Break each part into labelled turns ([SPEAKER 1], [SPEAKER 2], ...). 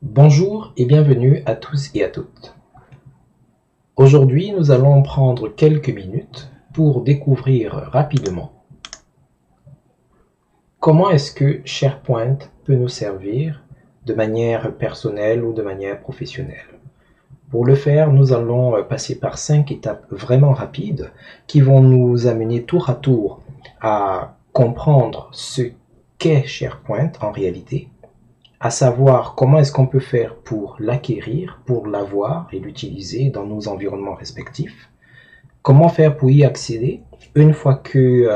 [SPEAKER 1] Bonjour et bienvenue à tous et à toutes. Aujourd'hui, nous allons prendre quelques minutes pour découvrir rapidement comment est-ce que SharePoint peut nous servir de manière personnelle ou de manière professionnelle. Pour le faire, nous allons passer par 5 étapes vraiment rapides qui vont nous amener tour à tour à comprendre ce qu'est SharePoint en réalité, à savoir comment est-ce qu'on peut faire pour l'acquérir, pour l'avoir et l'utiliser dans nos environnements respectifs, comment faire pour y accéder une fois que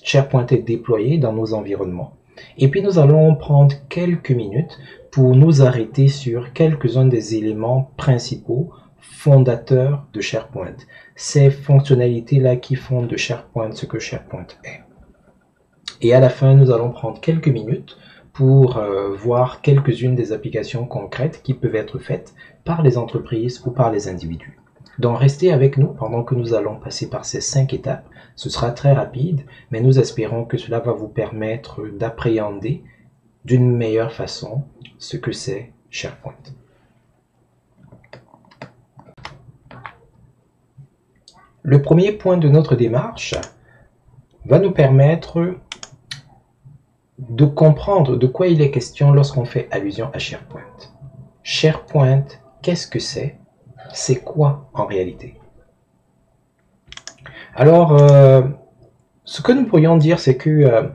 [SPEAKER 1] SharePoint est déployé dans nos environnements. Et puis nous allons prendre quelques minutes pour nous arrêter sur quelques-uns des éléments principaux fondateurs de SharePoint. Ces fonctionnalités-là qui font de SharePoint ce que SharePoint est. Et à la fin, nous allons prendre quelques minutes pour voir quelques-unes des applications concrètes qui peuvent être faites par les entreprises ou par les individus. Donc restez avec nous pendant que nous allons passer par ces 5 étapes. Ce sera très rapide, mais nous espérons que cela va vous permettre d'appréhender d'une meilleure façon ce que c'est SharePoint. Le premier point de notre démarche va nous permettre de comprendre de quoi il est question lorsqu'on fait allusion à SharePoint. SharePoint, qu'est-ce que c'est? C'est quoi en réalité? Alors, ce que nous pourrions dire, c'est que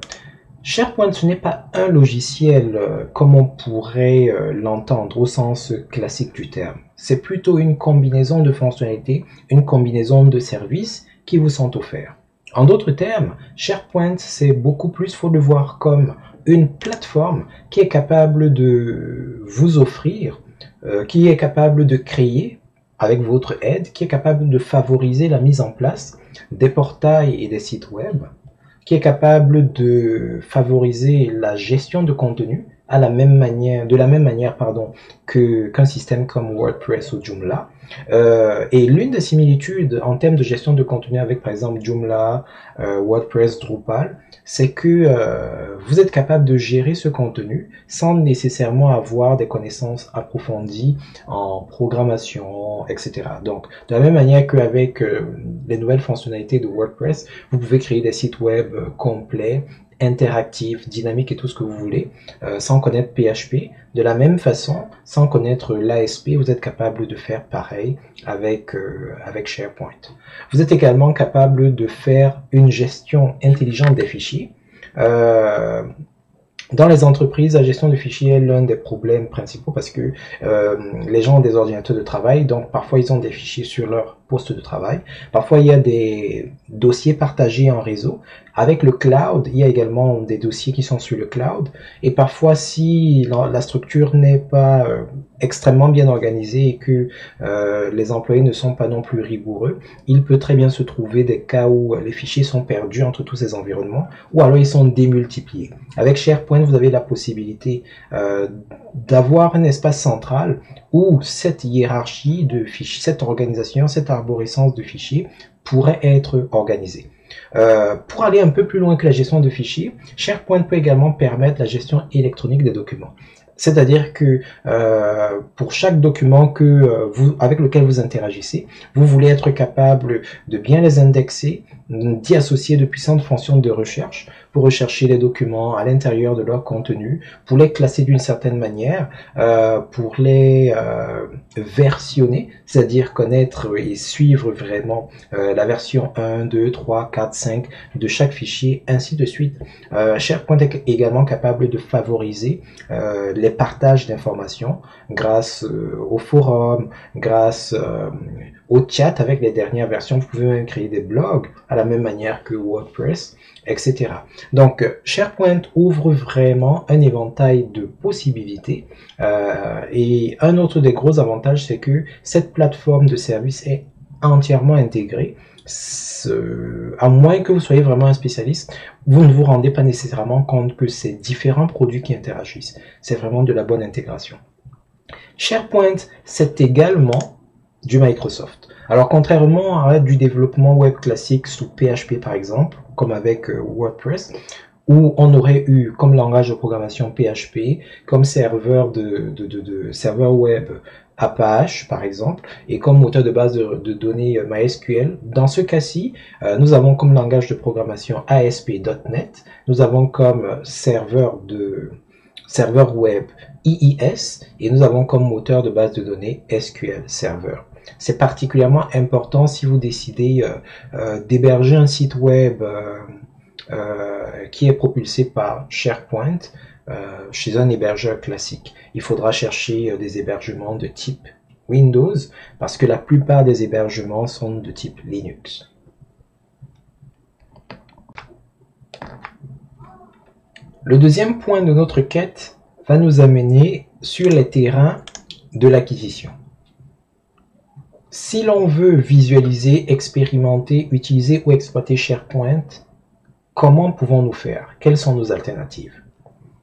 [SPEAKER 1] SharePoint, ce n'est pas un logiciel comme on pourrait l'entendre au sens classique du terme. C'est plutôt une combinaison de fonctionnalités, une combinaison de services qui vous sont offerts. En d'autres termes, SharePoint, c'est beaucoup plus, faut le voir comme une plateforme qui est capable de vous offrir, qui est capable de créer avec votre aide, qui est capable de favoriser la mise en place des portails et des sites web, qui est capable de favoriser la gestion de contenu de la même manière qu'un système comme WordPress ou Joomla. Et l'une des similitudes en termes de gestion de contenu avec par exemple Joomla, WordPress, Drupal, c'est que vous êtes capable de gérer ce contenu sans nécessairement avoir des connaissances approfondies en programmation, etc. Donc, de la même manière qu'avec les nouvelles fonctionnalités de WordPress, vous pouvez créer des sites web complets, interactif, dynamique et tout ce que vous voulez, sans connaître PHP. De la même façon, sans connaître l'ASP, vous êtes capable de faire pareil avec SharePoint. Vous êtes également capable de faire une gestion intelligente des fichiers. Dans les entreprises, la gestion de fichiers est l'un des problèmes principaux parce que les gens ont des ordinateurs de travail, donc parfois ils ont des fichiers sur leur poste de travail. Parfois il y a des dossiers partagés en réseau. Avec le cloud, il y a également des dossiers qui sont sur le cloud. Et parfois, si la structure n'est pas extrêmement bien organisée et que les employés ne sont pas non plus rigoureux, il peut très bien se trouver des cas où les fichiers sont perdus entre tous ces environnements ou alors ils sont démultipliés. Avec SharePoint, vous avez la possibilité d'avoir un espace central où cette hiérarchie de fichiers, cette organisation, cette arborescence de fichiers pourrait être organisée. Pour aller un peu plus loin que la gestion de fichiers, SharePoint peut également permettre la gestion électronique des documents. C'est-à-dire que pour chaque document avec lequel vous interagissez, vous voulez être capable de bien les indexer, d'y associer de puissantes fonctions de recherche pour rechercher les documents à l'intérieur de leur contenu, pour les classer d'une certaine manière, pour les versionner, c'est-à-dire connaître et suivre vraiment la version 1, 2, 3, 4, 5 de chaque fichier, ainsi de suite. SharePoint est également capable de favoriser les des partages d'informations grâce au forum, grâce au chat avec les dernières versions. Vous pouvez même créer des blogs à la même manière que WordPress, etc. Donc, SharePoint ouvre vraiment un éventail de possibilités. Et un autre des gros avantages, c'est que cette plateforme de service est entièrement intégrée. À moins que vous soyez vraiment un spécialiste, vous ne vous rendez pas nécessairement compte que c'est différents produits qui interagissent. C'est vraiment de la bonne intégration. SharePoint, c'est également du Microsoft. Alors, contrairement à du développement web classique sous PHP par exemple, comme avec WordPress, où on aurait eu comme langage de programmation PHP, comme serveur serveur web Apache par exemple, et comme moteur de base de données MySQL. Dans ce cas-ci, nous avons comme langage de programmation ASP.NET, nous avons comme serveur web IIS, et nous avons comme moteur de base de données SQL Server. C'est particulièrement important si vous décidez d'héberger un site web qui est propulsé par SharePoint chez un hébergeur classique. Il faudra chercher des hébergements de type Windows parce que la plupart des hébergements sont de type Linux. Le deuxième point de notre quête va nous amener sur les terrains de l'acquisition. Si l'on veut visualiser, expérimenter, utiliser ou exploiter SharePoint, comment pouvons-nous faire? Quelles sont nos alternatives?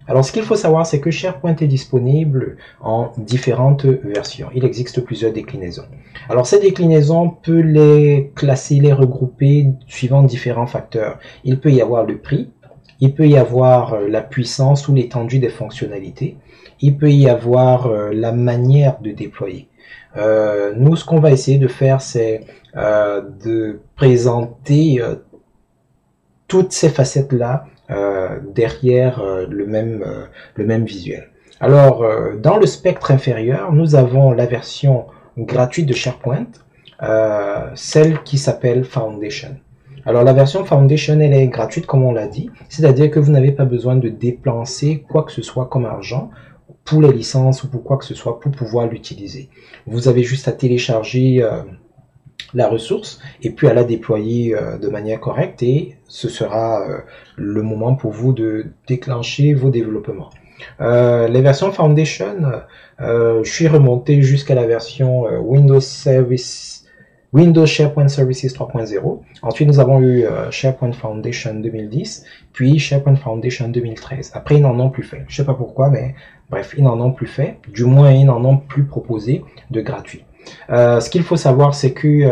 [SPEAKER 1] Alors, ce qu'il faut savoir, c'est que SharePoint est disponible en différentes versions. Il existe plusieurs déclinaisons. Alors, ces déclinaisons, on peut les classer, les regrouper suivant différents facteurs. Il peut y avoir le prix, il peut y avoir la puissance ou l'étendue des fonctionnalités, il peut y avoir la manière de déployer. Nous, ce qu'on va essayer de faire, c'est de présenter toutes ces facettes-là derrière le même visuel. Alors, dans le spectre inférieur, nous avons la version gratuite de SharePoint, celle qui s'appelle Foundation. Alors, la version Foundation, elle est gratuite, comme on l'a dit, c'est-à-dire que vous n'avez pas besoin de dépenser quoi que ce soit comme argent pour les licences ou pour quoi que ce soit pour pouvoir l'utiliser. Vous avez juste à télécharger la ressource et puis à la déployer de manière correcte et ce sera le moment pour vous de déclencher vos développements. Les versions Foundation, je suis remonté jusqu'à la version Windows SharePoint Services 3.0. Ensuite, nous avons eu SharePoint Foundation 2010, puis SharePoint Foundation 2013. Après, ils n'en ont plus fait. Je ne sais pas pourquoi, mais bref, ils n'en ont plus fait. Du moins, ils n'en ont plus proposé de gratuit. Ce qu'il faut savoir, c'est que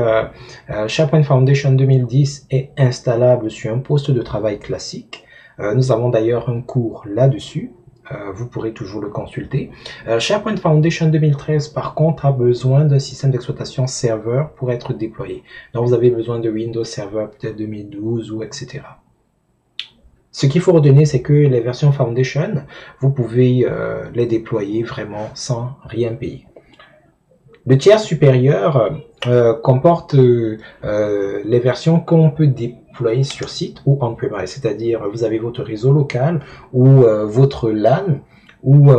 [SPEAKER 1] SharePoint Foundation 2010 est installable sur un poste de travail classique. Nous avons d'ailleurs un cours là-dessus. Vous pourrez toujours le consulter. SharePoint Foundation 2013, par contre, a besoin d'un système d'exploitation serveur pour être déployé. Donc, vous avez besoin de Windows Server peut-être 2012 ou etc. Ce qu'il faut retenir, c'est que les versions Foundation, vous pouvez les déployer vraiment sans rien payer. Le tiers supérieur comporte les versions qu'on peut déployer sur site ou on-premise, c'est-à-dire vous avez votre réseau local ou votre LAN ou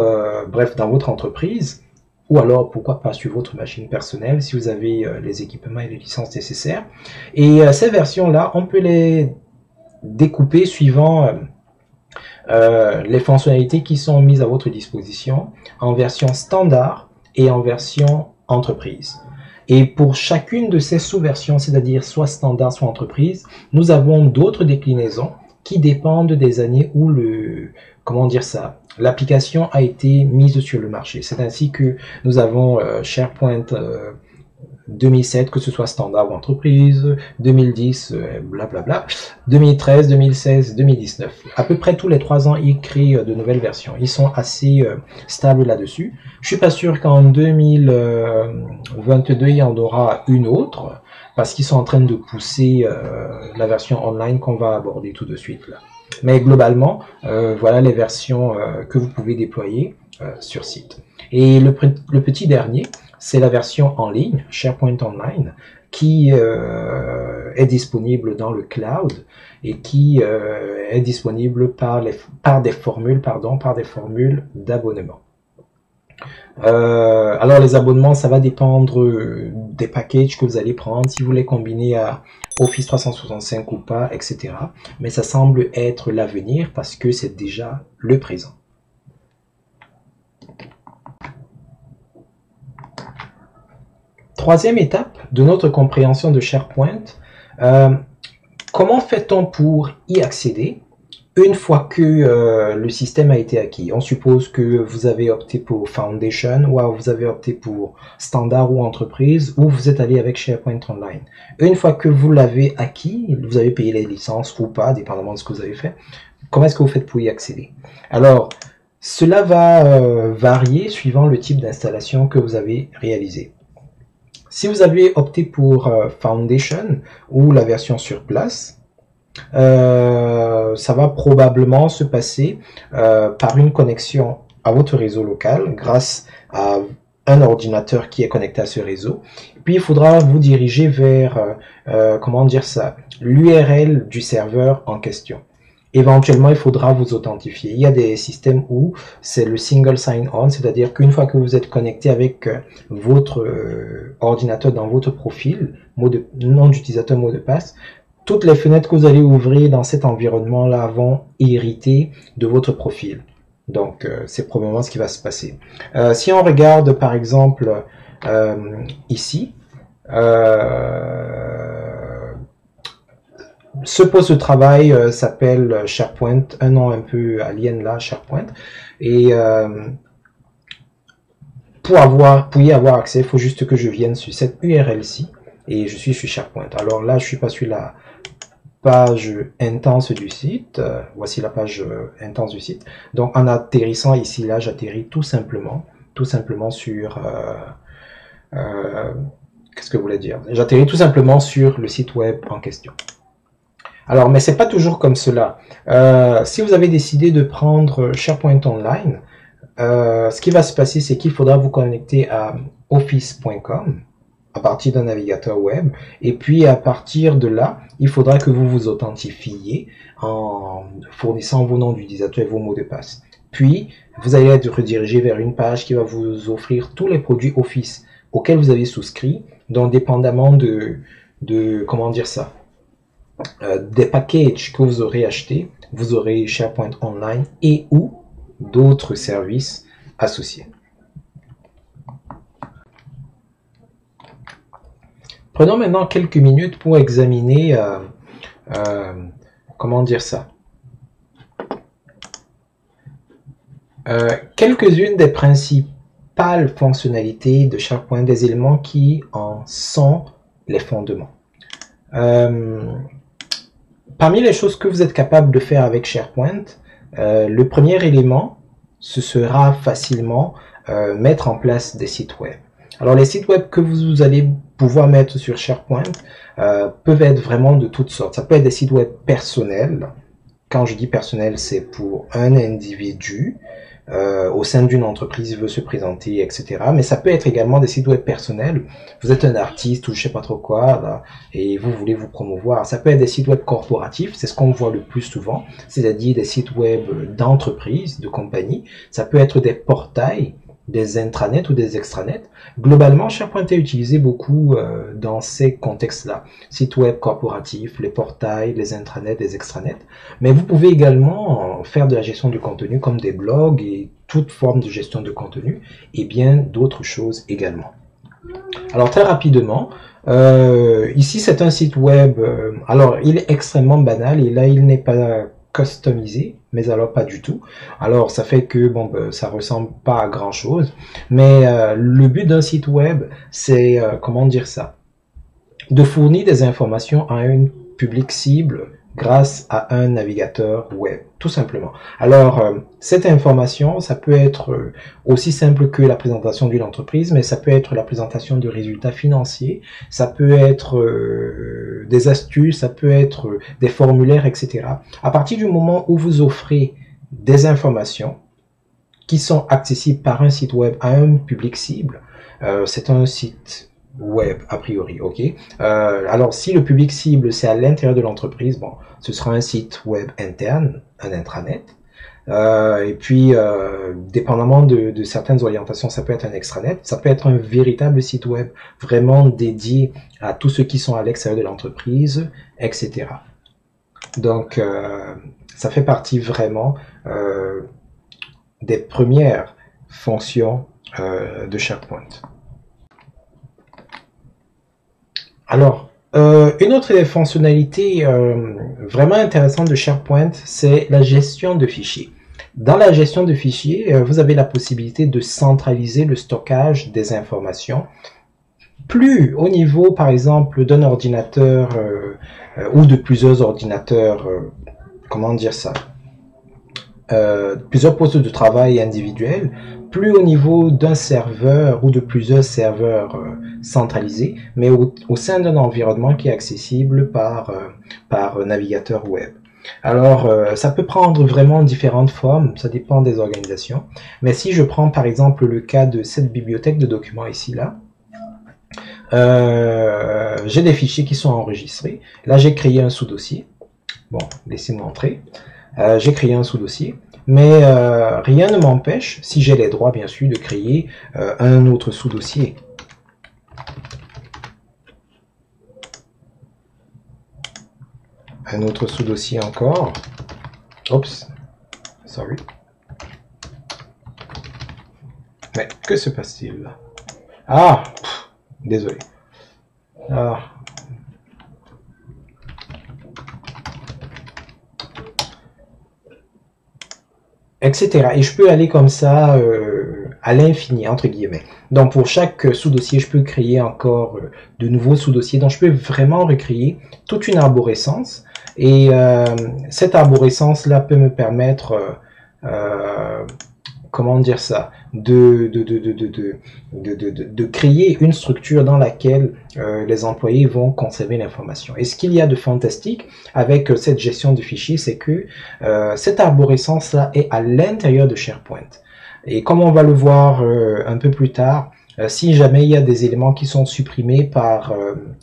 [SPEAKER 1] bref dans votre entreprise ou alors pourquoi pas sur votre machine personnelle si vous avez les équipements et les licences nécessaires. Et ces versions-là, on peut les découper suivant les fonctionnalités qui sont mises à votre disposition en version standard et en version entreprise. Et pour chacune de ces sous-versions, c'est-à-dire soit standard, soit entreprise, nous avons d'autres déclinaisons qui dépendent des années où l'application a été mise sur le marché. C'est ainsi que nous avons SharePoint 2007, que ce soit standard ou entreprise, 2010, blablabla, 2013, 2016, 2019. À peu près tous les 3 ans, ils créent de nouvelles versions. Ils sont assez stables là-dessus. Je suis pas sûr qu'en 2022, il y en aura une autre, parce qu'ils sont en train de pousser la version online qu'on va aborder tout de suite là. Mais globalement, voilà les versions que vous pouvez déployer sur site. Et le petit dernier, c'est la version en ligne, SharePoint Online, qui est disponible dans le cloud et qui est disponible par des formules d'abonnement. Alors les abonnements, ça va dépendre des packages que vous allez prendre, si vous les combinez à Office 365 ou pas, etc. Mais ça semble être l'avenir parce que c'est déjà le présent. Troisième étape de notre compréhension de SharePoint, comment fait-on pour y accéder une fois que le système a été acquis? On suppose que vous avez opté pour Foundation ou vous avez opté pour Standard ou Entreprise ou vous êtes allé avec SharePoint Online. Une fois que vous l'avez acquis, vous avez payé les licences ou pas, dépendamment de ce que vous avez fait, comment est-ce que vous faites pour y accéder? Alors, cela va varier suivant le type d'installation que vous avez réalisé. Si vous avez opté pour Foundation ou la version sur place, ça va probablement se passer par une connexion à votre réseau local grâce à un ordinateur qui est connecté à ce réseau. Puis il faudra vous diriger vers, comment dire ça, l'URL du serveur en question. Éventuellement, il faudra vous authentifier. Il y a des systèmes où c'est le single sign-on, c'est-à-dire qu'une fois que vous êtes connecté avec votre ordinateur dans votre profil, nom d'utilisateur, mot de passe, toutes les fenêtres que vous allez ouvrir dans cet environnement-là vont hériter de votre profil. Donc, c'est probablement ce qui va se passer. Si on regarde, par exemple, ici, ce poste de travail s'appelle SharePoint, un nom un peu alien là, SharePoint. Et pour y avoir accès, il faut juste que je vienne sur cette URL-ci et je suis sur SharePoint. Alors là, je suis pas sur la page intense du site. Voici la page intense du site. Donc en atterrissant ici, là, j'atterris tout simplement sur... qu'est-ce que vous voulez dire? J'atterris tout simplement sur le site web en question. Alors, mais c'est pas toujours comme cela. Si vous avez décidé de prendre SharePoint Online, ce qui va se passer, c'est qu'il faudra vous connecter à office.com à partir d'un navigateur web. Et puis, à partir de là, il faudra que vous vous authentifiez en fournissant vos noms d'utilisateur et vos mots de passe. Puis, vous allez être redirigé vers une page qui va vous offrir tous les produits Office auxquels vous avez souscrit, donc dépendamment de comment dire ça, des packages que vous aurez achetés, vous aurez SharePoint Online et ou d'autres services associés. Prenons maintenant quelques minutes pour examiner, comment dire ça, quelques-unes des principales fonctionnalités de SharePoint, des éléments qui en sont les fondements. Parmi les choses que vous êtes capable de faire avec SharePoint, le premier élément, ce sera facilement mettre en place des sites web. Alors les sites web que vous allez pouvoir mettre sur SharePoint peuvent être vraiment de toutes sortes. Ça peut être des sites web personnels. Quand je dis personnel, c'est pour un individu au sein d'une entreprise, il veut se présenter, etc. Mais ça peut être également des sites web personnels. Vous êtes un artiste ou je sais pas trop quoi, là, et vous voulez vous promouvoir. Ça peut être des sites web corporatifs, c'est ce qu'on voit le plus souvent, c'est-à-dire des sites web d'entreprise, de compagnie. Ça peut être des portails, des intranets ou des extranets. Globalement, SharePoint est utilisé beaucoup dans ces contextes-là. Sites web corporatifs, les portails, les intranets, les extranets. Mais vous pouvez également faire de la gestion de contenu comme des blogs et toute forme de gestion de contenu et bien d'autres choses également. Alors très rapidement, ici c'est un site web, alors il est extrêmement banal et là il n'est pas customisé, mais alors pas du tout. Alors ça fait que bon, ça ressemble pas à grand chose, mais le but d'un site web, c'est comment dire ça, de fournir des informations à un public cible grâce à un navigateur web, tout simplement. Alors, cette information, ça peut être aussi simple que la présentation d'une entreprise, mais ça peut être la présentation de résultats financiers, ça peut être des astuces, ça peut être des formulaires, etc. À partir du moment où vous offrez des informations qui sont accessibles par un site web à un public cible, c'est un site web a priori, ok. Alors si le public cible c'est à l'intérieur de l'entreprise, bon, ce sera un site web interne, un intranet. Et puis, dépendamment de certaines orientations, ça peut être un extranet, ça peut être un véritable site web vraiment dédié à tous ceux qui sont à l'extérieur de l'entreprise, etc. Donc, ça fait partie vraiment des premières fonctions de SharePoint. Alors, une autre des fonctionnalités vraiment intéressantes de SharePoint, c'est la gestion de fichiers. Dans la gestion de fichiers, vous avez la possibilité de centraliser le stockage des informations, plus au niveau, par exemple, d'un ordinateur ou de plusieurs ordinateurs, comment dire ça, plusieurs postes de travail individuels, plus au niveau d'un serveur ou de plusieurs serveurs centralisés, mais au sein d'un environnement qui est accessible par navigateur web. Alors, ça peut prendre vraiment différentes formes, ça dépend des organisations. Mais si je prends par exemple le cas de cette bibliothèque de documents ici, là, j'ai des fichiers qui sont enregistrés. Là, j'ai créé un sous-dossier. Bon, laissez-moi entrer. J'ai créé un sous-dossier, mais rien ne m'empêche, si j'ai les droits bien sûr, de créer un autre sous-dossier. Un autre sous-dossier encore. Oups, sorry. Mais que se passe-t-il là? Ah, désolé. Ah. Etc. Et je peux aller comme ça à l'infini, entre guillemets. Donc pour chaque sous-dossier, je peux créer encore de nouveaux sous-dossiers. Donc je peux vraiment recréer toute une arborescence. Et cette arborescence-là peut me permettre, comment dire ça, de créer une structure dans laquelle les employés vont conserver l'information. Et ce qu'il y a de fantastique avec cette gestion de fichiers, c'est que cette arborescence-là est à l'intérieur de SharePoint. Et comme on va le voir un peu plus tard, si jamais il y a des éléments qui sont supprimés par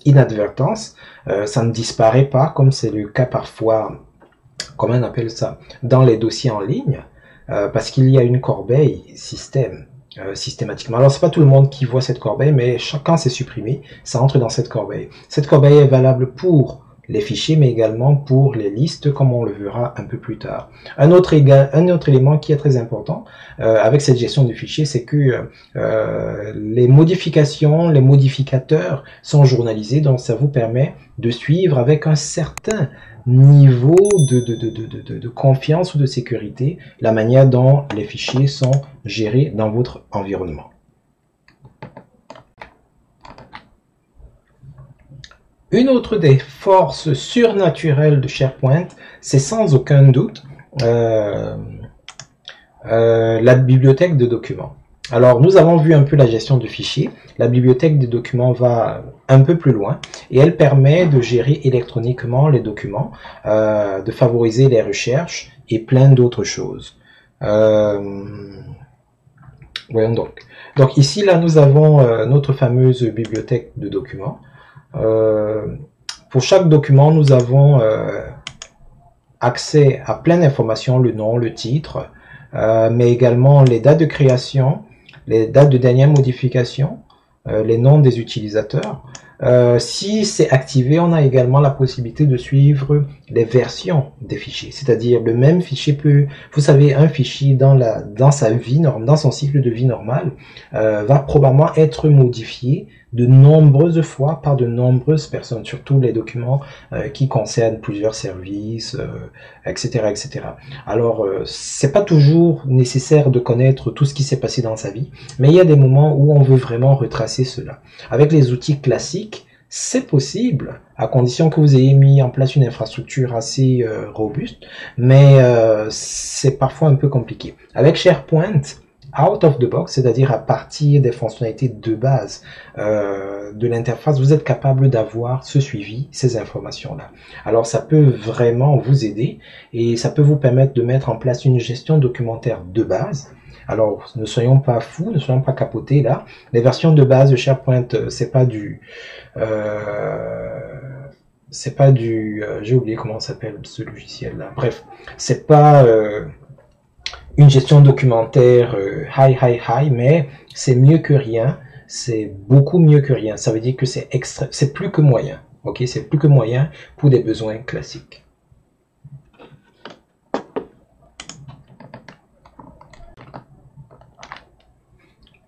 [SPEAKER 1] inadvertance, ça ne disparaît pas, comme c'est le cas parfois, comment on appelle ça, dans les dossiers en ligne, parce qu'il y a une corbeille systématiquement. Alors, c'est pas tout le monde qui voit cette corbeille, mais quand c'est supprimé, ça entre dans cette corbeille. Cette corbeille est valable pour les fichiers, mais également pour les listes, comme on le verra un peu plus tard. Un autre élément qui est très important avec cette gestion de fichiers, c'est que les modifications, les modificateurs sont journalisés, donc ça vous permet de suivre avec un certain niveau de confiance ou de sécurité la manière dont les fichiers sont gérés dans votre environnement. Une autre des forces surnaturelles de SharePoint, c'est sans aucun doute la bibliothèque de documents. Alors, nous avons vu un peu la gestion de fichiers. La bibliothèque de documents va un peu plus loin et elle permet de gérer électroniquement les documents, de favoriser les recherches et plein d'autres choses. Voyons donc. Donc ici, là, nous avons notre fameuse bibliothèque de documents. Pour chaque document, nous avons accès à plein d'informations, le nom, le titre, mais également les dates de création, les dates de dernière modification, les noms des utilisateurs. Si c'est activé, on a également la possibilité de suivre les versions des fichiers, c'est-à-dire le même fichier peut, vous savez, un fichier dans sa vie, dans son cycle de vie normal, va probablement être modifié de nombreuses fois par de nombreuses personnes, surtout les documents qui concernent plusieurs services, etc., etc. Alors, c'est pas toujours nécessaire de connaître tout ce qui s'est passé dans sa vie, mais il y a des moments où on veut vraiment retracer cela. Avec les outils classiques, c'est possible, à condition que vous ayez mis en place une infrastructure assez robuste, mais c'est parfois un peu compliqué. Avec SharePoint, out of the box, c'est-à-dire à partir des fonctionnalités de base de l'interface, vous êtes capable d'avoir ce suivi, ces informations-là. Alors ça peut vraiment vous aider et ça peut vous permettre de mettre en place une gestion documentaire de base. Alors ne soyons pas fous, ne soyons pas capotés là. Les versions de base de SharePoint, c'est pas du j'ai oublié comment s'appelle ce logiciel là. Bref, c'est pas une gestion documentaire high, mais c'est mieux que rien. C'est beaucoup mieux que rien. Ça veut dire que c'est plus que moyen. Ok, c'est plus que moyen pour des besoins classiques.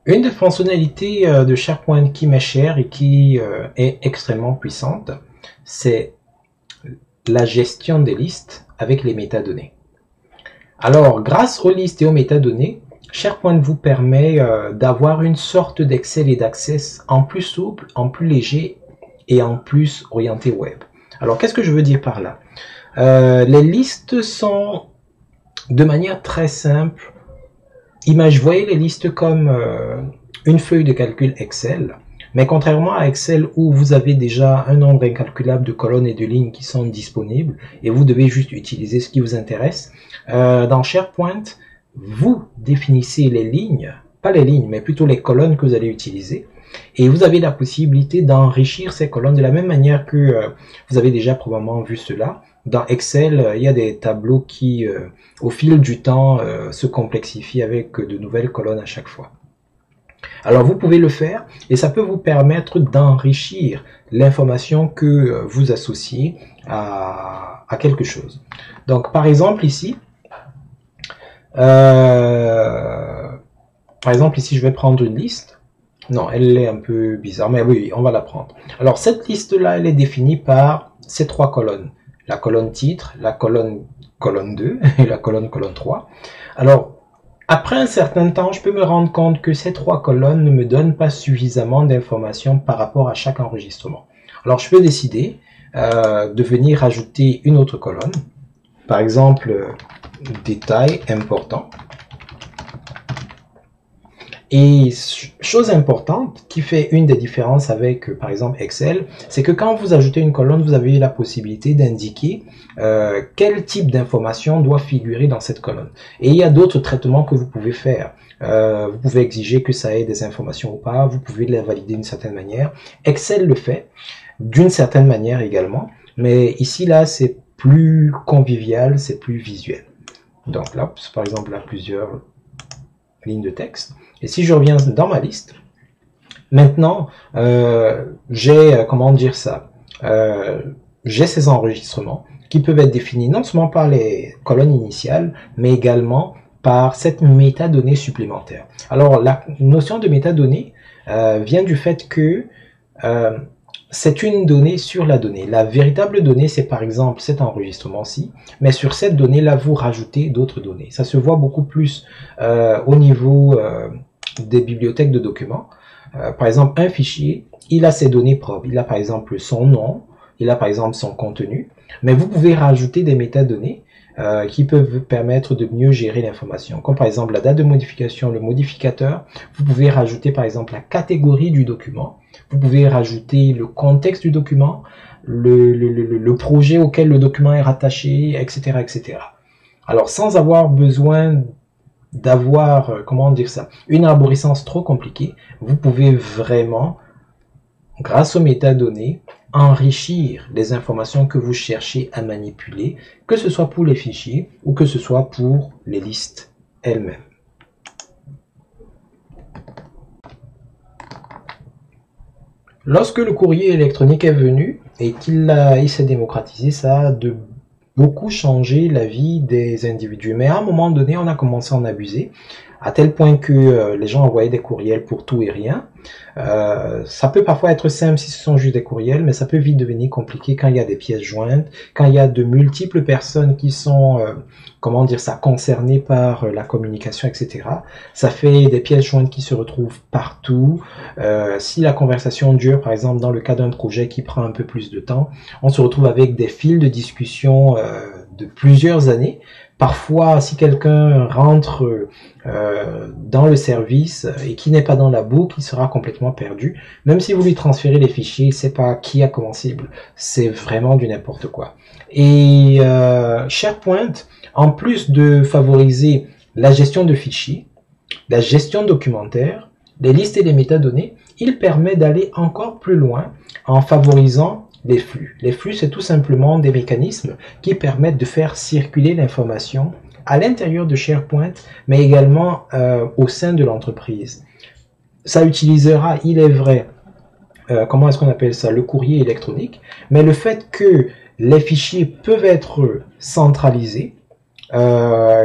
[SPEAKER 1] Une des fonctionnalités de SharePoint qui m'est chère et qui est extrêmement puissante, c'est la gestion des listes avec les métadonnées. Alors, grâce aux listes et aux métadonnées, SharePoint vous permet d'avoir une sorte d'Excel et d'Access en plus souple, en plus léger et en plus orienté web. Alors, qu'est-ce que je veux dire par là? Les listes sont de manière très simple. Voyez les listes comme une feuille de calcul Excel, mais contrairement à Excel où vous avez déjà un nombre incalculable de colonnes et de lignes qui sont disponibles et vous devez juste utiliser ce qui vous intéresse, dans SharePoint, vous définissez les lignes, pas les lignes, mais plutôt les colonnes que vous allez utiliser, et vous avez la possibilité d'enrichir ces colonnes de la même manière que vous avez déjà probablement vu cela. Dans Excel, il y a des tableaux qui, au fil du temps, se complexifient avec de nouvelles colonnes à chaque fois. Alors, vous pouvez le faire et ça peut vous permettre d'enrichir l'information que vous associez à quelque chose. Donc, par exemple, ici, je vais prendre une liste. Non, elle est un peu bizarre, mais oui, on va la prendre. Alors, cette liste-là, elle est définie par ces trois colonnes. La colonne titre, la colonne 2 et la colonne 3. Alors, après un certain temps, je peux me rendre compte que ces trois colonnes ne me donnent pas suffisamment d'informations par rapport à chaque enregistrement. Alors, je peux décider de venir ajouter une autre colonne. Par exemple, détail important. Et chose importante qui fait une des différences avec, par exemple, Excel, c'est que quand vous ajoutez une colonne, vous avez la possibilité d'indiquer quel type d'information doit figurer dans cette colonne. Et il y a d'autres traitements que vous pouvez faire. Vous pouvez exiger que ça ait des informations ou pas, vous pouvez les valider d'une certaine manière. Excel le fait d'une certaine manière également, mais ici, là, c'est plus convivial, c'est plus visuel. Donc là, par exemple, là, plusieurs lignes de texte. Et si je reviens dans ma liste, maintenant, j'ai, comment dire ça, j'ai ces enregistrements qui peuvent être définis non seulement par les colonnes initiales, mais également par cette métadonnée supplémentaire. Alors, la notion de métadonnée vient du fait que c'est une donnée sur la donnée. La véritable donnée, c'est par exemple cet enregistrement-ci, mais sur cette donnée-là, vous rajoutez d'autres données. Ça se voit beaucoup plus au niveau des bibliothèques de documents. Par exemple, un fichier, il a ses données propres. Il a par exemple son nom, il a par exemple son contenu, mais vous pouvez rajouter des métadonnées qui peuvent vous permettre de mieux gérer l'information. Comme par exemple la date de modification, le modificateur. Vous pouvez rajouter par exemple la catégorie du document. Vous pouvez rajouter le contexte du document, le projet auquel le document est rattaché, etc., etc. Alors, sans avoir besoin d'avoir, comment dire ça, une arborescence trop compliquée, vous pouvez vraiment, grâce aux métadonnées, enrichir les informations que vous cherchez à manipuler, que ce soit pour les fichiers ou que ce soit pour les listes elles-mêmes. Lorsque le courrier électronique est venu et qu'il s'est démocratisé, ça a beaucoup changé la vie des individus. Mais à un moment donné, on a commencé à en abuser, à tel point que les gens envoyaient des courriels pour tout et rien. Ça peut parfois être simple si ce sont juste des courriels, mais ça peut vite devenir compliqué quand il y a des pièces jointes, quand il y a de multiples personnes qui sont, comment dire ça, concernées par la communication, etc. Ça fait des pièces jointes qui se retrouvent partout. Si la conversation dure, par exemple, dans le cas d'un projet qui prend un peu plus de temps, on se retrouve avec des fils de discussion de plusieurs années. Parfois, si quelqu'un rentre dans le service et qui n'est pas dans la boucle, il sera complètement perdu. Même si vous lui transférez les fichiers, il ne sait pas qui a commencé. C'est vraiment du n'importe quoi. Et SharePoint, en plus de favoriser la gestion de fichiers, la gestion documentaire, les listes et les métadonnées, il permet d'aller encore plus loin en favorisant les flux. Les flux, c'est tout simplement des mécanismes qui permettent de faire circuler l'information à l'intérieur de SharePoint, mais également au sein de l'entreprise. Ça utilisera, il est vrai, comment est-ce qu'on appelle ça, le courrier électronique, mais le fait que les fichiers peuvent être centralisés,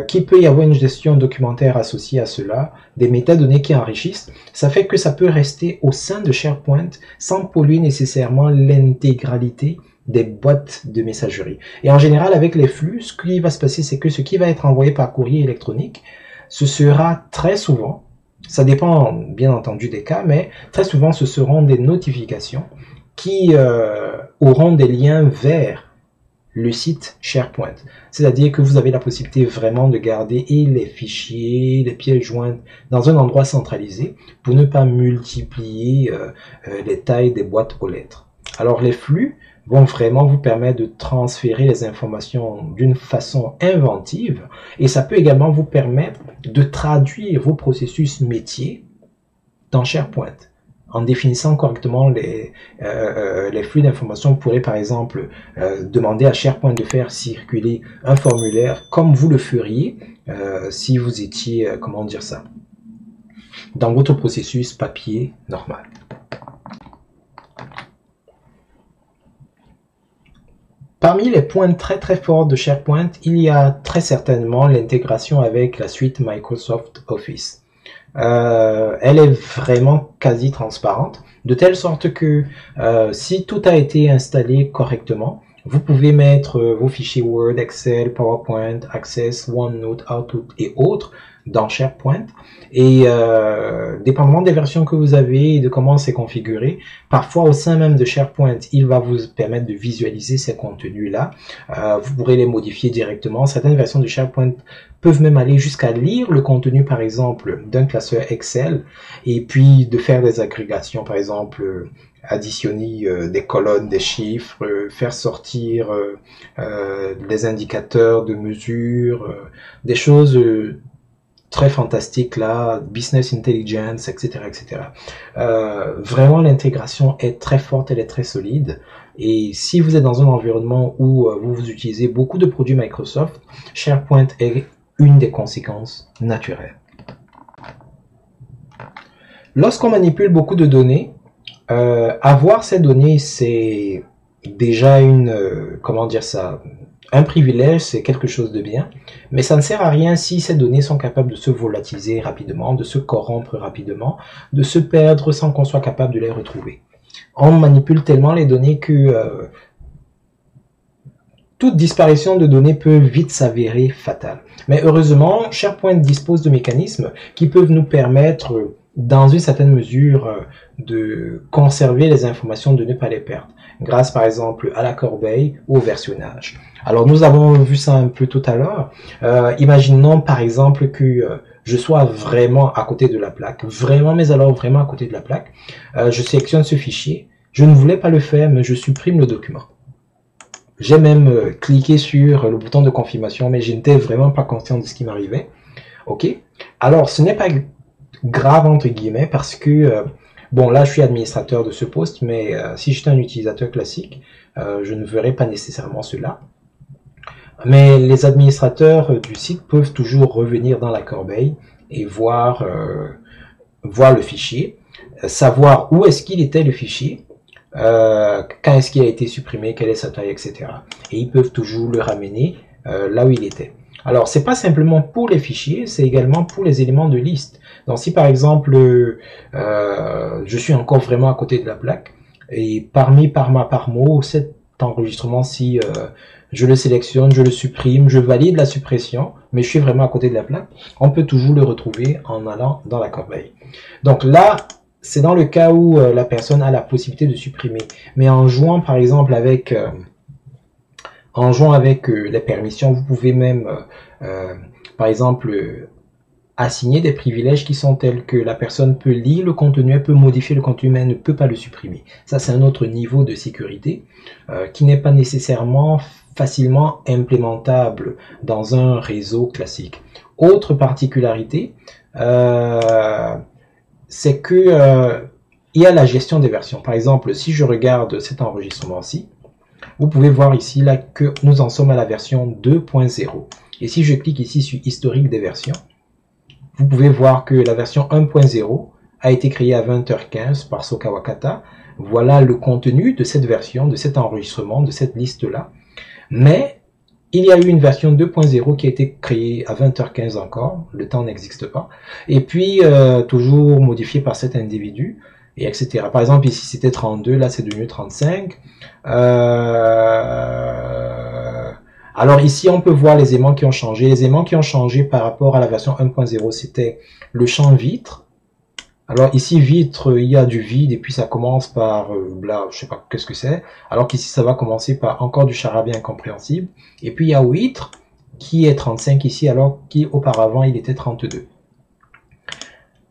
[SPEAKER 1] qu'il peut y avoir une gestion documentaire associée à cela, des métadonnées qui enrichissent, ça fait que ça peut rester au sein de SharePoint sans polluer nécessairement l'intégralité des boîtes de messagerie. Et en général, avec les flux, ce qui va se passer, c'est que ce qui va être envoyé par courrier électronique, ce sera très souvent, ça dépend bien entendu des cas, mais très souvent ce seront des notifications qui auront des liens vers le site SharePoint. C'est-à-dire que vous avez la possibilité vraiment de garder et les fichiers, les pièces jointes dans un endroit centralisé pour ne pas multiplier les tailles des boîtes aux lettres. Alors les flux vont vraiment vous permettre de transférer les informations d'une façon inventive et ça peut également vous permettre de traduire vos processus métiers dans SharePoint. En définissant correctement les flux d'informations, vous pourrez par exemple demander à SharePoint de faire circuler un formulaire comme vous le feriez si vous étiez, comment dire ça, dans votre processus papier normal. Parmi les points très forts de SharePoint, il y a très certainement l'intégration avec la suite Microsoft Office. Elle est vraiment quasi transparente, de telle sorte que si tout a été installé correctement, vous pouvez mettre vos fichiers Word, Excel, PowerPoint, Access, OneNote, Outlook et autres dans SharePoint. Et dépendamment des versions que vous avez et de comment c'est configuré, parfois au sein même de SharePoint, il va vous permettre de visualiser ces contenus-là. Vous pourrez les modifier directement. Certaines versions de SharePoint peuvent même aller jusqu'à lire le contenu, par exemple, d'un classeur Excel et puis de faire des agrégations, par exemple, additionner des colonnes, des chiffres, faire sortir des indicateurs de mesure, des choses très fantastiques là, business intelligence, etc., etc. Vraiment, l'intégration est très forte, elle est très solide. Et si vous êtes dans un environnement où vous utilisez beaucoup de produits Microsoft, SharePoint est une des conséquences naturelles. Lorsqu'on manipule beaucoup de données, avoir ces données, c'est déjà comment dire ça, un privilège, c'est quelque chose de bien, mais ça ne sert à rien si ces données sont capables de se volatiliser rapidement, de se corrompre rapidement, de se perdre sans qu'on soit capable de les retrouver. On manipule tellement les données que toute disparition de données peut vite s'avérer fatale. Mais heureusement, SharePoint dispose de mécanismes qui peuvent nous permettre, dans une certaine mesure, de conserver les informations, de ne pas les perdre, grâce par exemple à la corbeille ou au versionnage. Alors nous avons vu ça un peu tout à l'heure. Imaginons par exemple que je sois vraiment à côté de la plaque, vraiment, mais alors vraiment à côté de la plaque. Je sélectionne ce fichier, je ne voulais pas le faire, mais je supprime le document. J'ai même cliqué sur le bouton de confirmation, mais je n'étais vraiment pas conscient de ce qui m'arrivait. Ok. Alors, ce n'est pas grave entre guillemets parce que bon, là, je suis administrateur de ce poste, mais si j'étais un utilisateur classique, je ne verrais pas nécessairement cela. Mais les administrateurs du site peuvent toujours revenir dans la corbeille et voir le fichier, savoir où est-ce qu'il était le fichier. Quand est-ce qu'il a été supprimé, quelle est sa taille, etc. Et ils peuvent toujours le ramener là où il était. Alors, c'est pas simplement pour les fichiers, c'est également pour les éléments de liste. Donc, si par exemple, je suis encore vraiment à côté de la plaque, et par mot, cet enregistrement, si je le sélectionne, je le supprime, je valide la suppression, mais je suis vraiment à côté de la plaque, on peut toujours le retrouver en allant dans la corbeille. Donc là, c'est dans le cas où la personne a la possibilité de supprimer. Mais en jouant par exemple avec les permissions, vous pouvez même par exemple assigner des privilèges qui sont tels que la personne peut lire le contenu, elle peut modifier le contenu, mais elle ne peut pas le supprimer. Ça, c'est un autre niveau de sécurité qui n'est pas nécessairement facilement implémentable dans un réseau classique. Autre particularité, c'est que il y a la gestion des versions. Par exemple, si je regarde cet enregistrement-ci, vous pouvez voir ici là que nous en sommes à la version 2.0. Et si je clique ici sur historique des versions, vous pouvez voir que la version 1.0 a été créée à 20h15 par Soka Wakata. Voilà le contenu de cette version, de cet enregistrement, de cette liste-là. Mais il y a eu une version 2.0 qui a été créée à 20h15 encore, le temps n'existe pas, et puis toujours modifiée par cet individu, et etc. Par exemple, ici c'était 32, là c'est devenu 35. Alors ici, on peut voir les éléments qui ont changé. Les éléments qui ont changé par rapport à la version 1.0, c'était le champ vitre. Alors ici, vitre, il y a du vide et puis ça commence par, là, je sais pas qu'est-ce que c'est. Alors qu'ici, ça va commencer par encore du charabia incompréhensible. Et puis il y a vitre qui est 35 ici, alors qu'auparavant, il était 32.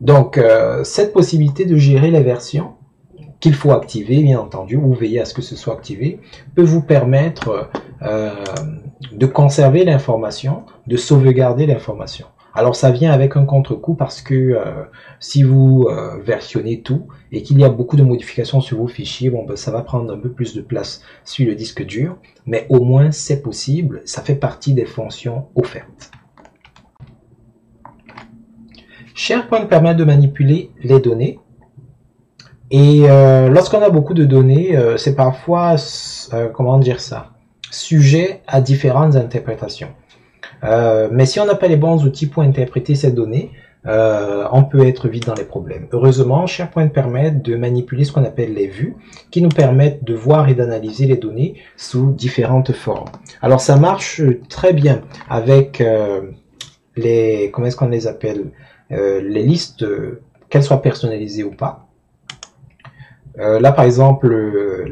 [SPEAKER 1] Donc, cette possibilité de gérer les versions, qu'il faut activer, bien entendu, ou veiller à ce que ce soit activé, peut vous permettre de conserver l'information, de sauvegarder l'information. Alors ça vient avec un contre-coup parce que si vous versionnez tout et qu'il y a beaucoup de modifications sur vos fichiers, bon, ben, ça va prendre un peu plus de place sur le disque dur, mais au moins c'est possible, ça fait partie des fonctions offertes. SharePoint permet de manipuler les données. Et lorsqu'on a beaucoup de données, c'est parfois, comment dire ça, sujet à différentes interprétations. Mais si on n'a pas les bons outils pour interpréter ces données, on peut être vite dans les problèmes. Heureusement, SharePoint permet de manipuler ce qu'on appelle les vues, qui nous permettent de voir et d'analyser les données sous différentes formes. Alors ça marche très bien avec les, comment est-ce qu'on les appelle, les listes, qu'elles soient personnalisées ou pas. Là, par exemple,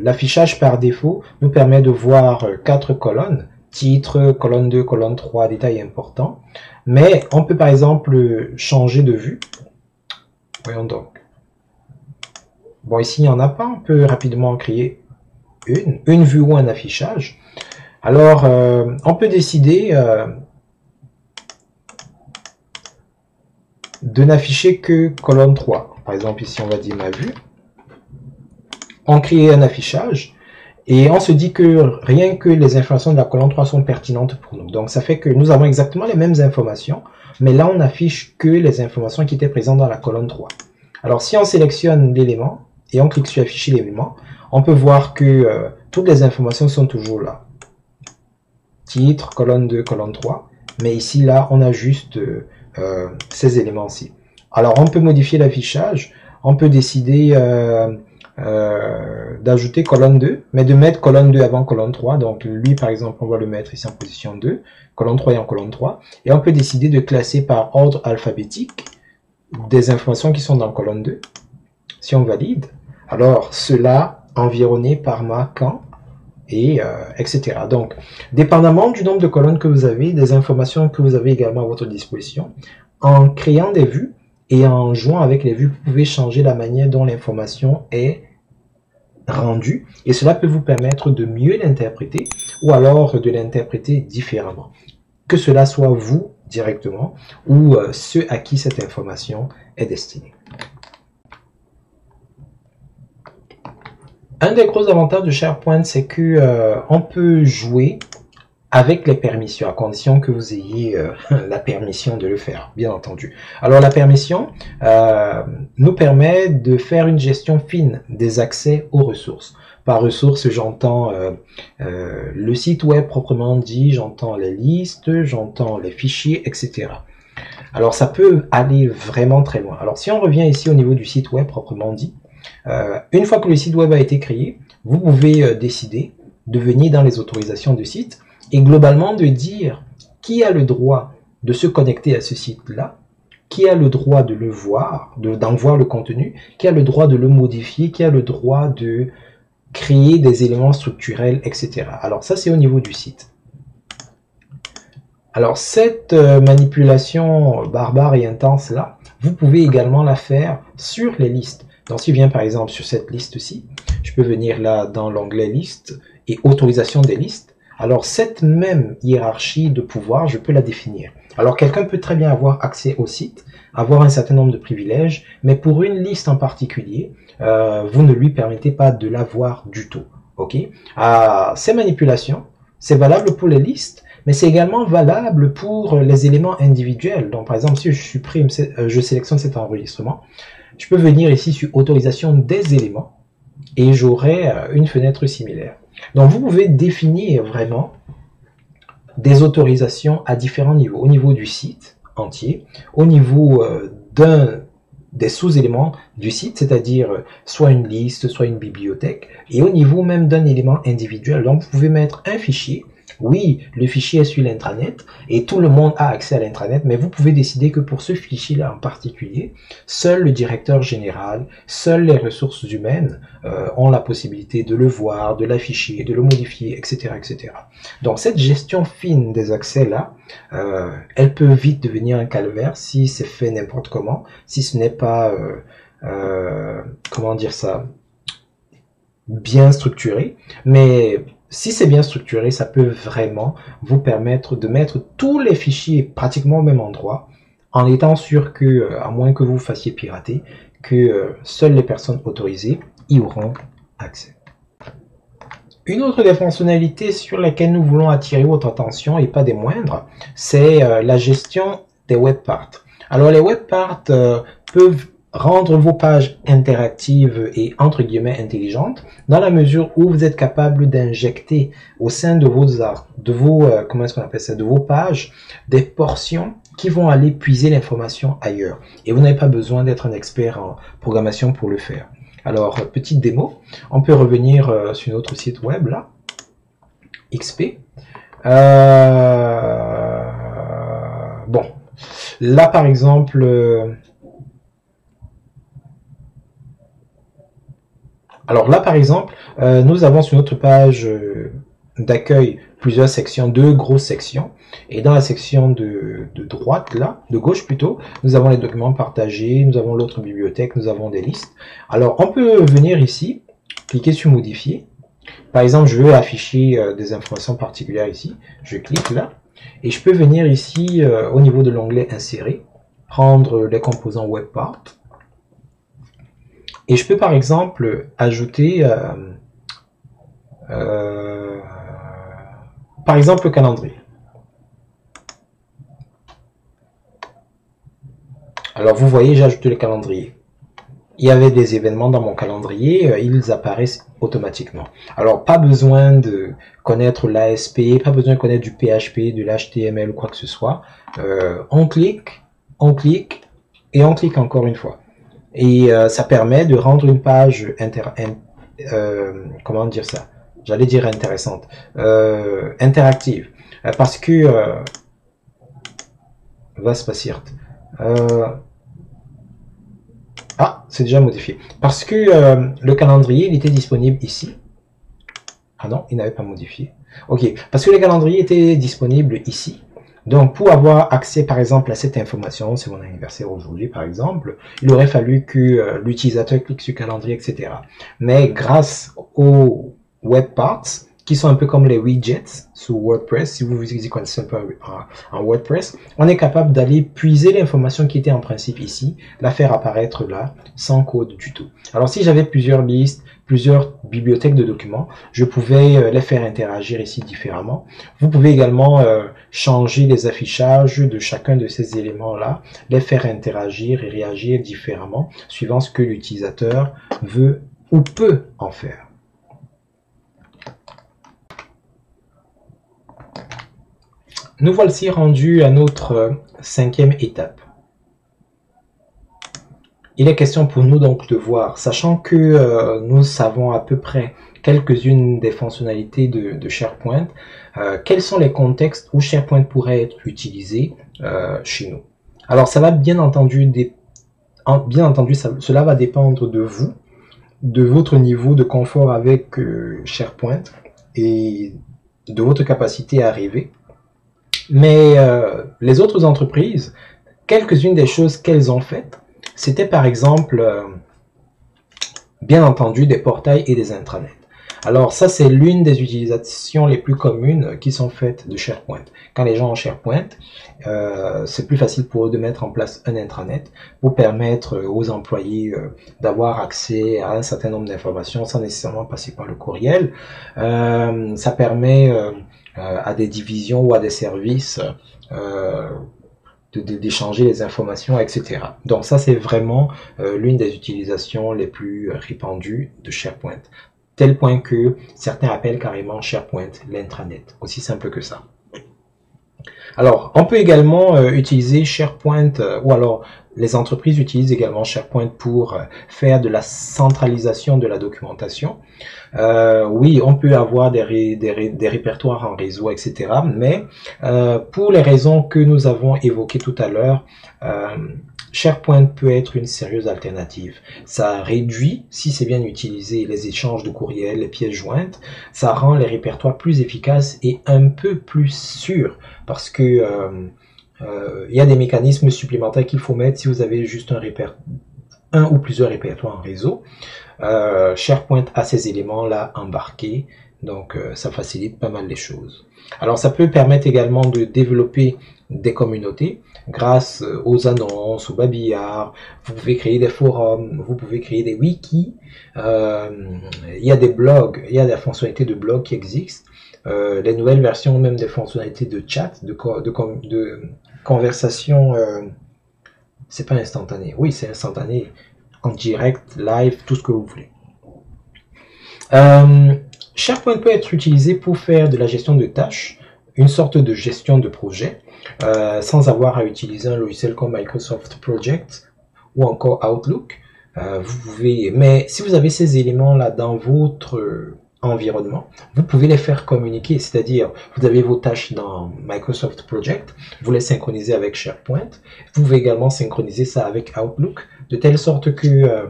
[SPEAKER 1] l'affichage par défaut nous permet de voir 4 colonnes, titre, colonne 2, colonne 3, détails importants. Mais on peut par exemple changer de vue. Voyons donc. Bon, ici, il n'y en a pas. On peut rapidement en créer une vue ou un affichage. Alors, on peut décider de n'afficher que colonne 3. Par exemple, ici, on va dire ma vue. On crée un affichage et on se dit que rien que les informations de la colonne 3 sont pertinentes pour nous. Donc ça fait que nous avons exactement les mêmes informations, mais là on n'affiche que les informations qui étaient présentes dans la colonne 3. Alors si on sélectionne l'élément et on clique sur afficher l'élément, on peut voir que toutes les informations sont toujours là. Titre, colonne 2, colonne 3, mais ici là on a juste ces éléments-ci. Alors on peut modifier l'affichage, on peut décider d'ajouter colonne 2, mais de mettre colonne 2 avant colonne 3. Donc lui par exemple on va le mettre ici en position 2, colonne 3 et en colonne 3, et on peut décider de classer par ordre alphabétique des informations qui sont dans colonne 2. Si on valide, alors cela environné par ma quand et etc. Donc dépendamment du nombre de colonnes que vous avez, des informations que vous avez également à votre disposition, en créant des vues et en jouant avec les vues, vous pouvez changer la manière dont l'information est rendue et cela peut vous permettre de mieux l'interpréter ou alors de l'interpréter différemment. Que cela soit vous directement ou ceux à qui cette information est destinée. Un des gros avantages de SharePoint, c'est que on peut jouer avec les permissions, à condition que vous ayez la permission de le faire, bien entendu. Alors la permission nous permet de faire une gestion fine des accès aux ressources. Par ressources, j'entends le site web proprement dit, j'entends les listes, j'entends les fichiers, etc. Alors ça peut aller vraiment très loin. Alors si on revient ici au niveau du site web proprement dit, une fois que le site web a été créé, vous pouvez décider de venir dans les autorisations du site et globalement de dire qui a le droit de se connecter à ce site-là, qui a le droit de le voir, d'en voir le contenu, qui a le droit de le modifier, qui a le droit de créer des éléments structurels, etc. Alors ça, c'est au niveau du site. Alors cette manipulation barbare et intense-là, vous pouvez également la faire sur les listes. Donc si je viens par exemple sur cette liste-ci, je peux venir là dans l'onglet liste et autorisation des listes. Alors cette même hiérarchie de pouvoir, je peux la définir. Alors quelqu'un peut très bien avoir accès au site, avoir un certain nombre de privilèges, mais pour une liste en particulier, vous ne lui permettez pas de l'avoir du tout. Ok? Ces manipulations, c'est valable pour les listes, mais c'est également valable pour les éléments individuels. Donc, par exemple, si je supprime, je sélectionne cet enregistrement, je peux venir ici sur autorisation des éléments et j'aurai une fenêtre similaire. Donc, vous pouvez définir vraiment des autorisations à différents niveaux. Au niveau du site entier, au niveau des sous-éléments du site, c'est-à-dire soit une liste, soit une bibliothèque, et au niveau même d'un élément individuel. Donc, vous pouvez mettre un fichier. Oui, le fichier est sur l'intranet et tout le monde a accès à l'intranet, mais vous pouvez décider que pour ce fichier-là en particulier, seul le directeur général, seules les ressources humaines ont la possibilité de le voir, de l'afficher, de le modifier, etc., etc. Donc, cette gestion fine des accès-là, elle peut vite devenir un calvaire si c'est fait n'importe comment, si ce n'est pas, comment dire ça, bien structuré, mais si c'est bien structuré, ça peut vraiment vous permettre de mettre tous les fichiers pratiquement au même endroit, en étant sûr que, à moins que vous fassiez pirater, que seules les personnes autorisées y auront accès. Une autre des fonctionnalités sur lesquelles nous voulons attirer votre attention, et pas des moindres, c'est la gestion des web parts. Alors les web parts peuvent rendre vos pages interactives et entre guillemets intelligentes dans la mesure où vous êtes capable d'injecter au sein de comment est-ce qu'on appelle ça, de vos pages des portions qui vont aller puiser l'information ailleurs. Et vous n'avez pas besoin d'être un expert en programmation pour le faire. Alors, petite démo, on peut revenir sur notre site web là, XP. Bon, là par exemple. Alors là, par exemple, nous avons sur notre page d'accueil plusieurs sections, deux grosses sections. Et dans la section de droite, là, de gauche plutôt, nous avons les documents partagés, nous avons l'autre bibliothèque, nous avons des listes. Alors, on peut venir ici, cliquer sur modifier. Par exemple, je veux afficher des informations particulières ici. Je clique là. Et je peux venir ici, au niveau de l'onglet insérer, prendre les composants web part. Et je peux par exemple ajouter par exemple le calendrier. Alors vous voyez, j'ai ajouté le calendrier. Il y avait des événements dans mon calendrier, ils apparaissent automatiquement. Alors pas besoin de connaître l'ASP, pas besoin de connaître du PHP, de l'HTML ou quoi que ce soit. On clique et on clique encore une fois. Et ça permet de rendre une page comment dire ça? J'allais dire intéressante, interactive, parce que va se passer. Ah, c'est déjà modifié. Parce que le calendrier, il était disponible ici. Ah non, il n'avait pas modifié. Ok, parce que le calendrier était disponible ici. Donc, pour avoir accès, par exemple, à cette information, c'est mon anniversaire aujourd'hui, par exemple, il aurait fallu que l'utilisateur clique sur calendrier, etc. Mais grâce aux web parts, qui sont un peu comme les widgets sous WordPress, si vous y connaissez un peu en WordPress, on est capable d'aller puiser l'information qui était en principe ici, la faire apparaître là, sans code du tout. Alors, si j'avais plusieurs listes, plusieurs bibliothèques de documents, je pouvais les faire interagir ici différemment. Vous pouvez également changer les affichages de chacun de ces éléments-là, les faire interagir et réagir différemment, suivant ce que l'utilisateur veut ou peut en faire. Nous voici rendus à notre cinquième étape. Il est question pour nous donc de voir, sachant que nous savons à peu près quelques-unes des fonctionnalités de SharePoint, quels sont les contextes où SharePoint pourrait être utilisé chez nous. Alors ça va bien entendu, cela va dépendre de vous, de votre niveau de confort avec SharePoint et de votre capacité à arriver. Mais les autres entreprises, quelques-unes des choses qu'elles ont faites, c'était par exemple, bien entendu, des portails et des intranets. Alors ça, c'est l'une des utilisations les plus communes qui sont faites de SharePoint. Quand les gens ont SharePoint, c'est plus facile pour eux de mettre en place un intranet pour permettre aux employés d'avoir accès à un certain nombre d'informations sans nécessairement passer par le courriel. Ça permet à des divisions ou à des services d'échanger les informations, etc. Donc ça, c'est vraiment l'une des utilisations les plus répandues de SharePoint. Tel point que certains appellent carrément SharePoint l'intranet. Aussi simple que ça. Alors, on peut également utiliser SharePoint, ou alors les entreprises utilisent également SharePoint pour faire de la centralisation de la documentation. Oui, on peut avoir des répertoires en réseau, etc. Mais pour les raisons que nous avons évoquées tout à l'heure, SharePoint peut être une sérieuse alternative. Ça réduit, si c'est bien utilisé, les échanges de courriels, les pièces jointes. Ça rend les répertoires plus efficaces et un peu plus sûrs parce que il y a des mécanismes supplémentaires qu'il faut mettre si vous avez juste un ou plusieurs répertoires en réseau. SharePoint a ces éléments-là embarqués, donc ça facilite pas mal les choses. Alors ça peut permettre également de développer des communautés grâce aux annonces, aux babillards. Vous pouvez créer des forums, vous pouvez créer des wikis. Il y a des blogs, il y a des fonctionnalités de blog qui existent. Les nouvelles versions même des fonctionnalités de chat, de conversation, c'est pas instantané. Oui, c'est instantané, en direct, live, tout ce que vous voulez. SharePoint peut être utilisé pour faire de la gestion de tâches, une sorte de gestion de projet, sans avoir à utiliser un logiciel comme Microsoft Project ou encore Outlook. Vous pouvez, mais si vous avez ces éléments-là dans votre environnement, vous pouvez les faire communiquer, c'est-à-dire vous avez vos tâches dans Microsoft Project, vous les synchronisez avec SharePoint, vous pouvez également synchroniser ça avec Outlook, de telle sorte que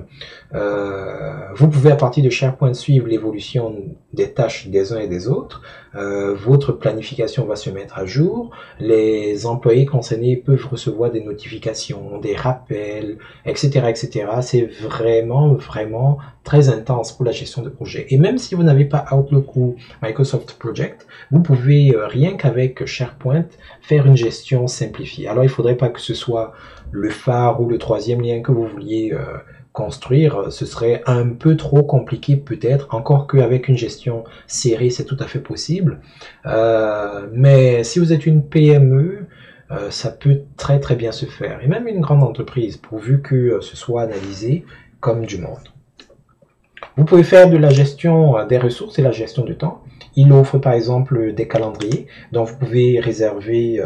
[SPEAKER 1] vous pouvez à partir de SharePoint suivre l'évolution des tâches des uns et des autres, votre planification va se mettre à jour, les employés concernés peuvent recevoir des notifications, des rappels, etc., etc. C'est vraiment très intense pour la gestion de projet. Et même si vous n'avez pas Outlook ou Microsoft Project, vous pouvez rien qu'avec SharePoint faire une gestion simplifiée. Alors il ne faudrait pas que ce soit le phare ou le troisième lien que vous vouliez construire, ce serait un peu trop compliqué peut-être, encore qu'avec une gestion serrée, c'est tout à fait possible. Mais si vous êtes une PME, ça peut très bien se faire. Et même une grande entreprise, pourvu que ce soit analysé comme du monde. Vous pouvez faire de la gestion des ressources et la gestion du temps. Il offre par exemple des calendriers, dont vous pouvez réserver,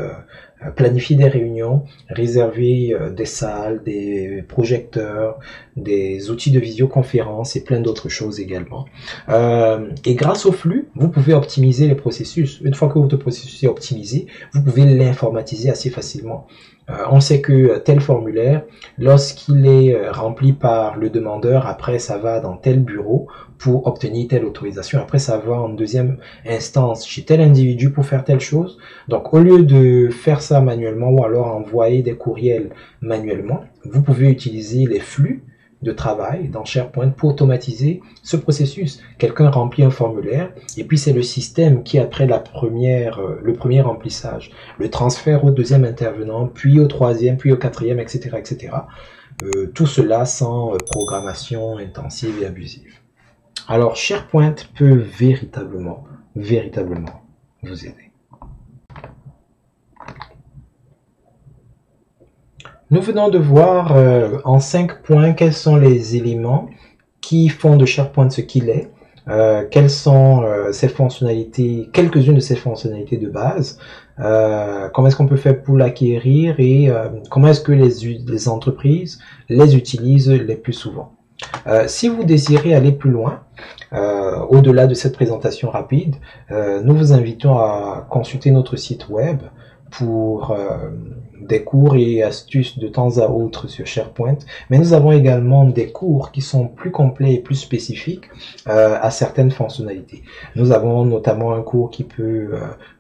[SPEAKER 1] planifier des réunions, réserver des salles, des projecteurs, des outils de visioconférence et plein d'autres choses également. Et grâce au flux, vous pouvez optimiser les processus. Une fois que votre processus est optimisé, vous pouvez l'informatiser assez facilement. On sait que tel formulaire, lorsqu'il est rempli par le demandeur, après ça va dans tel bureau pour obtenir telle autorisation, après ça va en deuxième instance chez tel individu pour faire telle chose. Donc au lieu de faire ça manuellement ou alors envoyer des courriels manuellement, vous pouvez utiliser les flux de travail dans SharePoint pour automatiser ce processus. Quelqu'un remplit un formulaire et puis c'est le système qui, après le premier remplissage, le transfère au deuxième intervenant, puis au troisième, puis au quatrième, etc. etc. Tout cela sans programmation intensive et abusive. Alors SharePoint peut véritablement vous aider. Nous venons de voir en 5 points quels sont les éléments qui font de SharePoint ce qu'il est, quelles sont ses fonctionnalités, quelques-unes de ses fonctionnalités de base, comment est-ce qu'on peut faire pour l'acquérir et comment est-ce que les entreprises les utilisent les plus souvent. Si vous désirez aller plus loin, au-delà de cette présentation rapide, nous vous invitons à consulter notre site web pour des cours et astuces de temps à autre sur SharePoint, mais nous avons également des cours qui sont plus complets et plus spécifiques à certaines fonctionnalités. Nous avons notamment un cours qui peut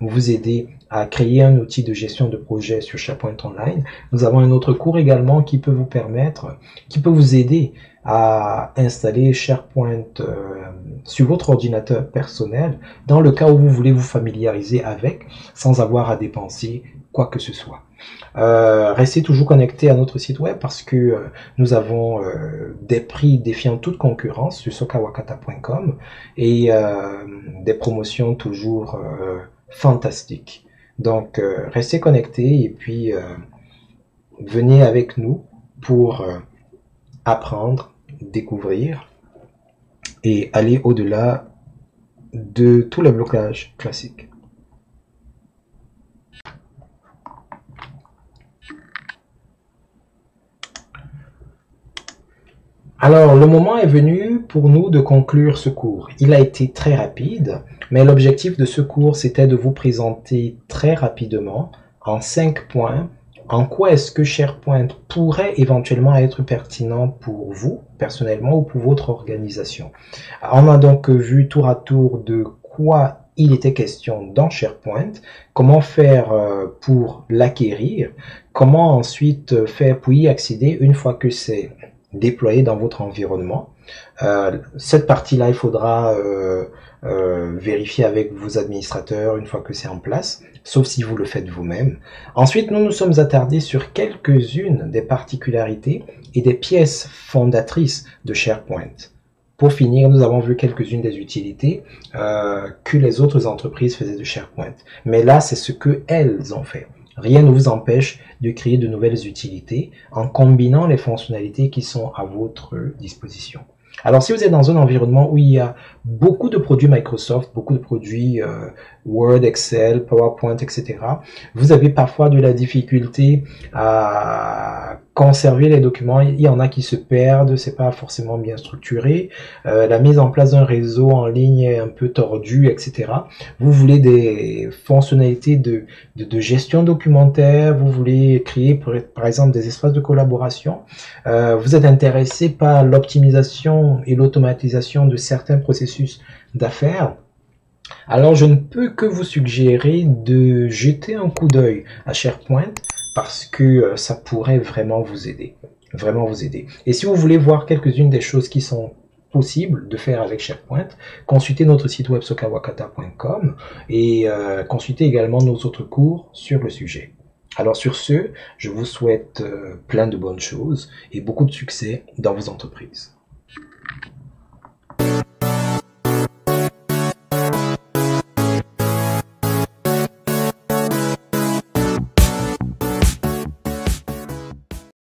[SPEAKER 1] vous aider à créer un outil de gestion de projet sur SharePoint Online. Nous avons un autre cours également qui peut vous aider à installer SharePoint sur votre ordinateur personnel dans le cas où vous voulez vous familiariser avec sans avoir à dépenser quoi que ce soit. Restez toujours connecté à notre site web parce que nous avons des prix défiant toute concurrence sur sokawakata.com et des promotions toujours fantastique. Donc, restez connectés et puis venez avec nous pour apprendre, découvrir et aller au-delà de tout le blocage classique. Alors, le moment est venu pour nous de conclure ce cours. Il a été très rapide, mais l'objectif de ce cours, c'était de vous présenter très rapidement, en 5 points, en quoi est-ce que SharePoint pourrait éventuellement être pertinent pour vous, personnellement, ou pour votre organisation. On a donc vu tour à tour de quoi il était question dans SharePoint, comment faire pour l'acquérir, comment ensuite faire pour y accéder une fois que c'est déployé dans votre environnement. Cette partie-là, il faudra vérifier avec vos administrateurs une fois que c'est en place, sauf si vous le faites vous-même. Ensuite, nous nous sommes attardés sur quelques-unes des particularités et des pièces fondatrices de SharePoint. Pour finir, nous avons vu quelques-unes des utilités que les autres entreprises faisaient de SharePoint. Mais là, c'est ce que elles ont fait. Rien ne vous empêche de créer de nouvelles utilités en combinant les fonctionnalités qui sont à votre disposition. Alors, si vous êtes dans un environnement où il y a beaucoup de produits Microsoft, beaucoup de produits Word, Excel, PowerPoint, etc., vous avez parfois de la difficulté à conserver les documents. Il y en a qui se perdent, c'est pas forcément bien structuré. La mise en place d'un réseau en ligne est un peu tordue, etc. Vous voulez des fonctionnalités de gestion documentaire, vous voulez créer par exemple des espaces de collaboration, vous êtes intéressé par l'optimisation et l'automatisation de certains processus d'affaires, alors je ne peux que vous suggérer de jeter un coup d'œil à SharePoint parce que ça pourrait vraiment vous aider. Vraiment vous aider. Et si vous voulez voir quelques-unes des choses qui sont possibles de faire avec SharePoint, consultez notre site web sokawakata.com et consultez également nos autres cours sur le sujet. Alors sur ce, je vous souhaite plein de bonnes choses et beaucoup de succès dans vos entreprises.